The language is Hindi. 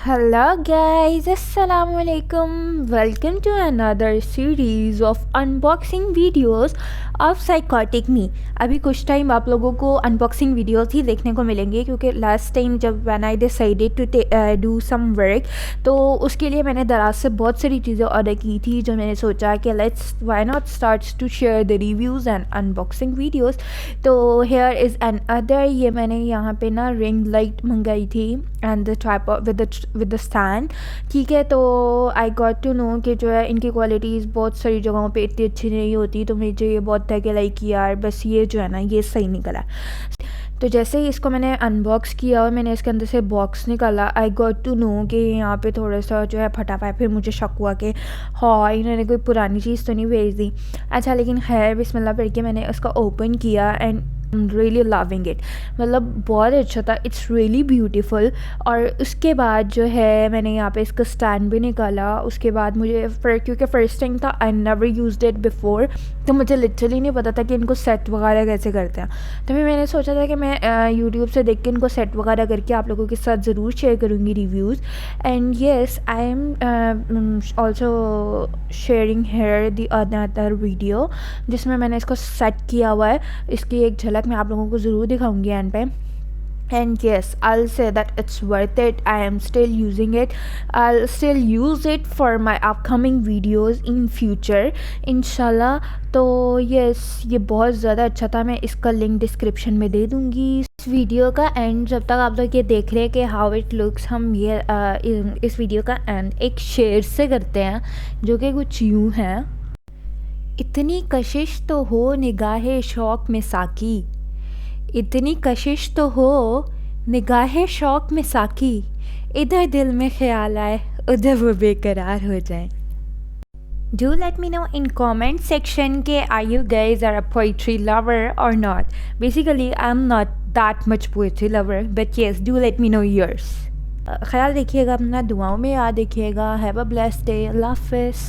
Hello guys, Assalamualaikum. Welcome to another series of unboxing videos of psychotic me. अभी कुछ टाइम आप लोगों को अनबॉक्सिंग वीडियोस ही देखने को मिलेंगे क्योंकि लास्ट टाइम जब when I decided to do some work तो उसके लिए मैंने दराज से बहुत सारी चीज़ें ऑर्डर की थी जो मैंने सोचा कि let's why not start to share the reviews and unboxing videos. तो हेयर इज़ एन अदर, ये मैंने यहाँ पे ना रिंग लाइट मंगाई थी and the type of with the stand. ठीक है, तो आई गॉट टू नो कि जो है इनकी क्वालिटीज़ बहुत सारी जगहों पे इतनी अच्छी नहीं होती, तो मुझे ये बहुत था कि लाइक यार बस ये जो है ना ये सही निकला. तो जैसे ही इसको मैंने अनबॉक्स किया और मैंने इसके अंदर से बॉक्स निकाला, आई गॉट टू नो कि यहाँ पे थोड़ा सा जो है फटा पाया. फिर मुझे शक हुआ कि हाँ इन्होंने कोई पुरानी चीज़ तो नहीं भेज दी. अच्छा, लेकिन खैर बिस्मिल्लाह पढ़ के मैंने उसका ओपन किया एंड रियली लविंग इट. मतलब बहुत अच्छा था, इट्स रियली ब्यूटीफुल. और उसके बाद जो है मैंने यहाँ पे इसका स्टैंड भी निकाला. उसके बाद मुझे क्योंकि फ़र्स्ट टाइम था, I never used it before, तो मुझे लिटरली नहीं पता था कि इनको सेट वगैरह कैसे करते हैं. तो फिर मैंने सोचा था कि मैं यूट्यूब से देख के इनको सेट वगैरह करके आप लोगों के साथ ज़रूर शेयर करूँगी reviews. And yes, I am also sharing here the another video जिसमें मैंने इसको सेट किया हुआ है. इसकी एक झलक मैं आप लोगों को ज़रूर दिखाऊंगी एंड पे. And yes, I'll say that it's worth it. I am still using it. I'll still use it for my upcoming videos in future, inshallah. तो yes, ये बहुत ज़्यादा अच्छा था. मैं इसका लिंक डिस्क्रिप्शन में दे दूँगी. इस वीडियो का एंड जब तक आप लोग ये देख रहे हैं कि हाउ इट लुक्स, हम ये इस वीडियो का एंड एक शेर से करते हैं जो कि कुछ यूँ है. इतनी कशिश तो हो निगाहे शौक़ में साकी, इतनी कशिश तो हो निगाहे शौक़ में साकी, इधर दिल में ख्याल आए उधर वो बेकरार हो जाए. Do let me know in comment section के are you guys are a poetry lover or not. Basically I'm not that much poetry lover, but yes, do let me know yours. ख्याल रखिएगा अपना, दुआओं में याद रखिएगा. Have a blessed day. Allah Hafiz.